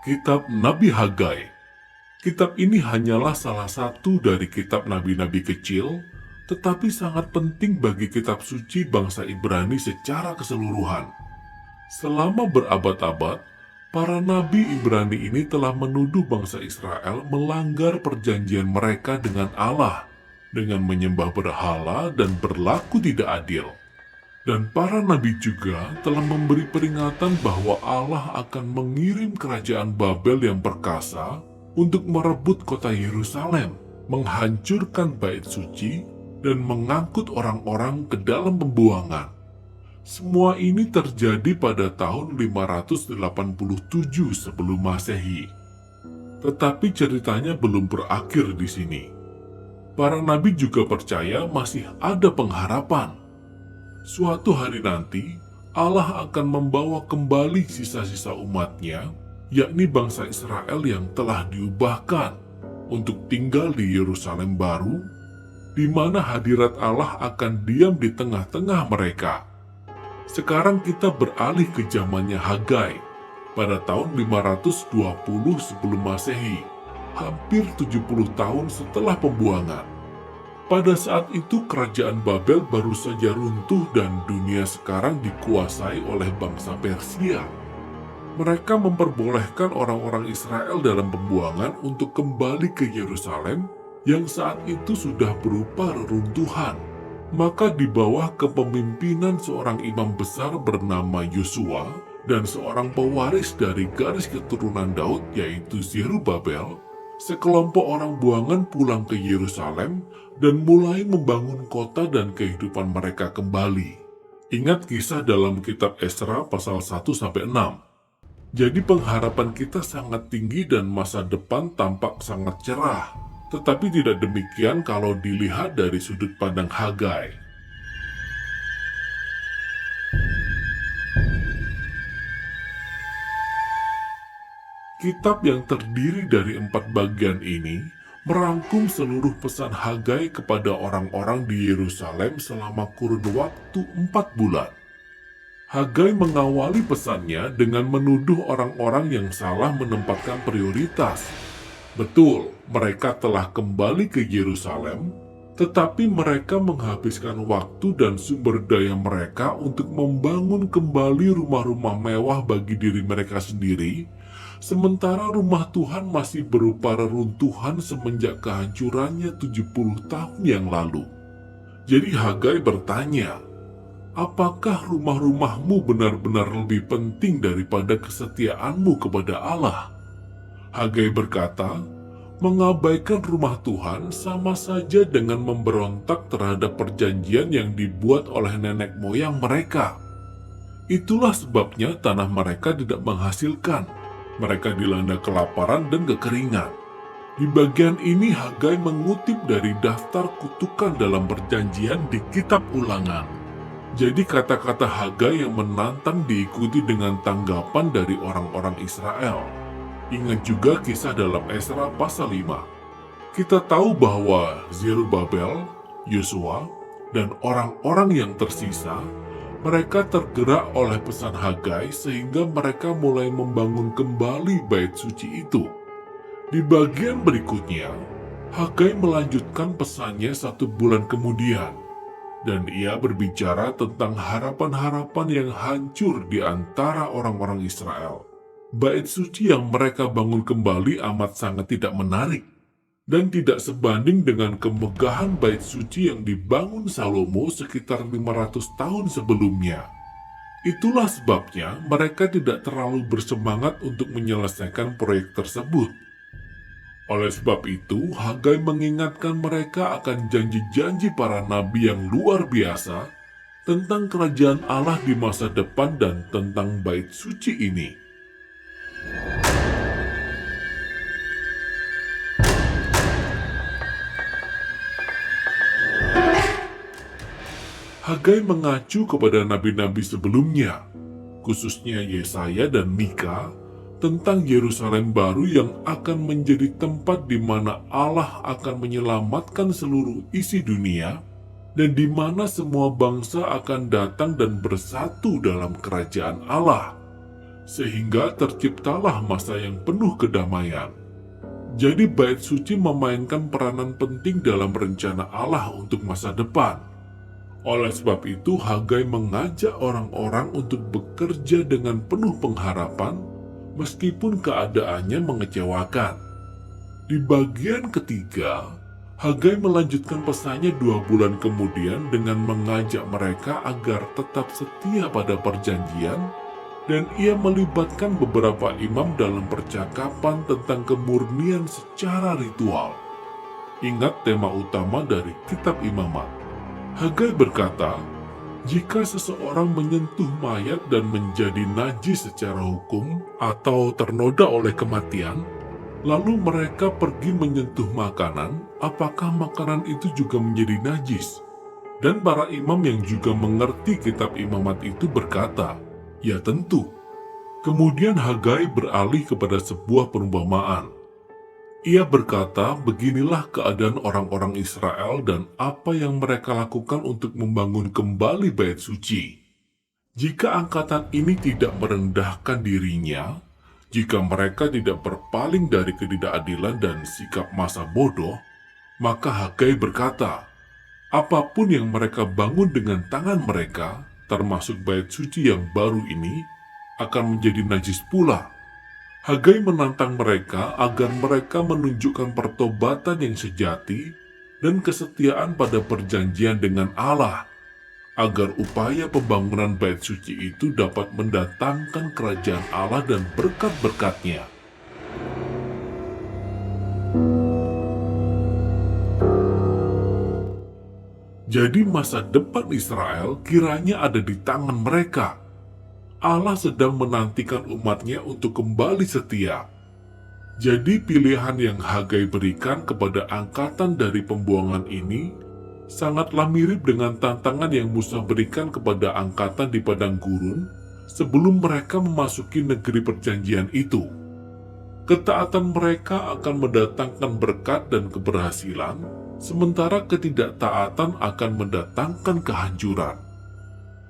Kitab Nabi Hagai. Kitab ini hanyalah salah satu dari kitab nabi-nabi kecil, tetapi sangat penting bagi kitab suci bangsa Ibrani secara keseluruhan. Selama berabad-abad, para nabi Ibrani ini telah menuduh bangsa Israel melanggar perjanjian mereka dengan Allah, dengan menyembah berhala dan berlaku tidak adil. Dan para nabi juga telah memberi peringatan bahwa Allah akan mengirim kerajaan Babel yang perkasa untuk merebut kota Yerusalem, menghancurkan bait suci, dan mengangkut orang-orang ke dalam pembuangan. Semua ini terjadi pada tahun 587 sebelum Masehi. Tetapi ceritanya belum berakhir di sini. Para nabi juga percaya masih ada pengharapan. Suatu hari nanti, Allah akan membawa kembali sisa-sisa umatnya, yakni bangsa Israel yang telah diubahkan untuk tinggal di Yerusalem baru, di mana hadirat Allah akan diam di tengah-tengah mereka. Sekarang kita beralih ke zamannya Hagai, pada tahun 520 sebelum Masehi, hampir 70 tahun setelah pembuangan. Pada saat itu kerajaan Babel baru saja runtuh dan dunia sekarang dikuasai oleh bangsa Persia. Mereka memperbolehkan orang-orang Israel dalam pembuangan untuk kembali ke Yerusalem yang saat itu sudah berupa reruntuhan. Maka di bawah kepemimpinan seorang imam besar bernama Yosua dan seorang pewaris dari garis keturunan Daud yaitu Zerubabel, sekelompok orang buangan pulang ke Yerusalem dan mulai membangun kota dan kehidupan mereka kembali. Ingat kisah dalam kitab Esra pasal 1-6. Jadi pengharapan kita sangat tinggi dan masa depan tampak sangat cerah. Tetapi tidak demikian kalau dilihat dari sudut pandang Hagai. Kitab yang terdiri dari 4 bagian ini merangkum seluruh pesan Hagai kepada orang-orang di Yerusalem selama kurun waktu 4 bulan. Hagai mengawali pesannya dengan menuduh orang-orang yang salah menempatkan prioritas. Betul, mereka telah kembali ke Yerusalem, tetapi mereka menghabiskan waktu dan sumber daya mereka untuk membangun kembali rumah-rumah mewah bagi diri mereka sendiri, sementara rumah Tuhan masih berupa reruntuhan semenjak kehancurannya 70 tahun yang lalu. Jadi Hagai bertanya, apakah rumah-rumahmu benar-benar lebih penting daripada kesetiaanmu kepada Allah? Hagai berkata, mengabaikan rumah Tuhan sama saja dengan memberontak terhadap perjanjian yang dibuat oleh nenek moyang mereka. Itulah sebabnya tanah mereka tidak menghasilkan. Mereka dilanda kelaparan dan kekeringan. Di bagian ini Hagai mengutip dari daftar kutukan dalam perjanjian di kitab Ulangan. Jadi kata-kata Hagai yang menantang diikuti dengan tanggapan dari orang-orang Israel. Ingat juga kisah dalam Esra pasal 5. Kita tahu bahwa Zerubabel, Yosua, dan orang-orang yang tersisa, mereka tergerak oleh pesan Hagai sehingga mereka mulai membangun kembali bait suci itu. Di bagian berikutnya, Hagai melanjutkan pesannya 1 bulan kemudian, dan ia berbicara tentang harapan-harapan yang hancur di antara orang-orang Israel. Bait suci yang mereka bangun kembali amat sangat tidak menarik, dan tidak sebanding dengan kemegahan bait suci yang dibangun Salomo sekitar 500 tahun sebelumnya. Itulah sebabnya mereka tidak terlalu bersemangat untuk menyelesaikan proyek tersebut. Oleh sebab itu, Hagai mengingatkan mereka akan janji-janji para nabi yang luar biasa tentang kerajaan Allah di masa depan dan tentang bait suci ini. Hagai mengacu kepada nabi-nabi sebelumnya, khususnya Yesaya dan Mika, tentang Yerusalem baru yang akan menjadi tempat di mana Allah akan menyelamatkan seluruh isi dunia, dan di mana semua bangsa akan datang dan bersatu dalam kerajaan Allah. sehingga terciptalah masa yang penuh kedamaian. Jadi bait suci memainkan peranan penting dalam rencana Allah untuk masa depan. Oleh sebab itu, Hagai mengajak orang-orang untuk bekerja dengan penuh pengharapan, meskipun keadaannya mengecewakan. Di bagian ketiga, Hagai melanjutkan pesannya 2 bulan kemudian dengan mengajak mereka agar tetap setia pada perjanjian, dan ia melibatkan beberapa imam dalam percakapan tentang kemurnian secara ritual. Ingat tema utama dari kitab Imamat. Hagai berkata, jika seseorang menyentuh mayat dan menjadi najis secara hukum atau ternoda oleh kematian, lalu mereka pergi menyentuh makanan, apakah makanan itu juga menjadi najis? Dan para imam yang juga mengerti kitab Imamat itu berkata, ya tentu. Kemudian Hagai beralih kepada sebuah perumpamaan. Ia berkata, beginilah keadaan orang-orang Israel dan apa yang mereka lakukan untuk membangun kembali bait suci. Jika angkatan ini tidak merendahkan dirinya, jika mereka tidak berpaling dari ketidakadilan dan sikap masa bodoh, maka Hagai berkata, apapun yang mereka bangun dengan tangan mereka, termasuk bait suci yang baru ini, akan menjadi najis pula. Hagai menantang mereka agar mereka menunjukkan pertobatan yang sejati dan kesetiaan pada perjanjian dengan Allah, agar upaya pembangunan bait suci itu dapat mendatangkan kerajaan Allah dan berkat-berkat-Nya. Jadi masa depan Israel kiranya ada di tangan mereka. Allah sedang menantikan umat-Nya untuk kembali setia. Jadi pilihan yang Hagai berikan kepada angkatan dari pembuangan ini sangatlah mirip dengan tantangan yang Musa berikan kepada angkatan di padang gurun sebelum mereka memasuki negeri perjanjian itu. Ketaatan mereka akan mendatangkan berkat dan keberhasilan, sementara ketidaktaatan akan mendatangkan kehancuran.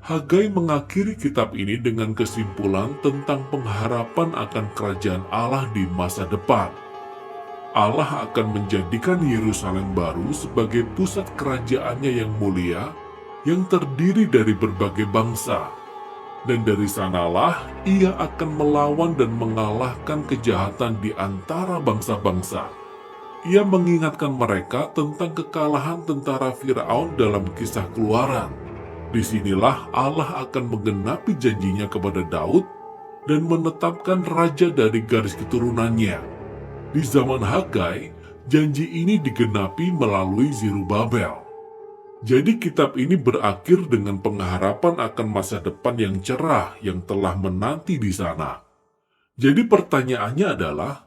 Hagai mengakhiri kitab ini dengan kesimpulan tentang pengharapan akan kerajaan Allah di masa depan. Allah akan menjadikan Yerusalem baru sebagai pusat kerajaannya yang mulia, yang terdiri dari berbagai bangsa. Dan dari sanalah ia akan melawan dan mengalahkan kejahatan di antara bangsa-bangsa. Ia mengingatkan mereka tentang kekalahan tentara Firaun dalam kisah Keluaran. Disinilah Allah akan menggenapi janjinya kepada Daud dan menetapkan raja dari garis keturunannya. Di zaman Hagai, janji ini digenapi melalui Zerubabel. Jadi kitab ini berakhir dengan pengharapan akan masa depan yang cerah yang telah menanti di sana. Jadi pertanyaannya adalah,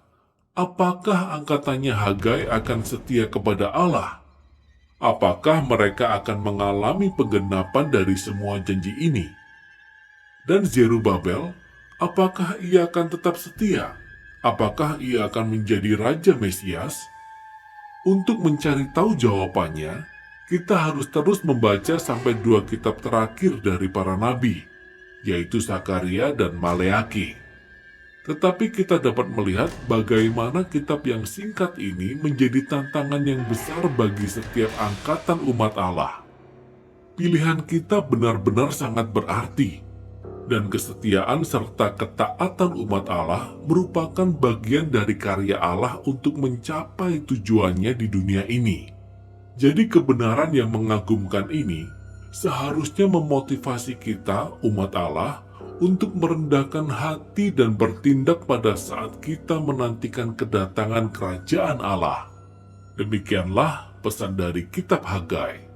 apakah angkatannya Hagai akan setia kepada Allah? Apakah mereka akan mengalami penggenapan dari semua janji ini? Dan Zerubabel, apakah ia akan tetap setia? Apakah ia akan menjadi Raja Mesias? Untuk mencari tahu jawabannya, kita harus terus membaca sampai 2 kitab terakhir dari para nabi, yaitu Zakaria dan Maleaki. Tetapi kita dapat melihat bagaimana kitab yang singkat ini menjadi tantangan yang besar bagi setiap angkatan umat Allah. Pilihan kita benar-benar sangat berarti, dan kesetiaan serta ketaatan umat Allah merupakan bagian dari karya Allah untuk mencapai tujuannya di dunia ini. Jadi kebenaran yang mengagumkan ini seharusnya memotivasi kita, umat Allah, untuk merendahkan hati dan bertindak pada saat kita menantikan kedatangan kerajaan Allah. Demikianlah pesan dari kitab Hagai.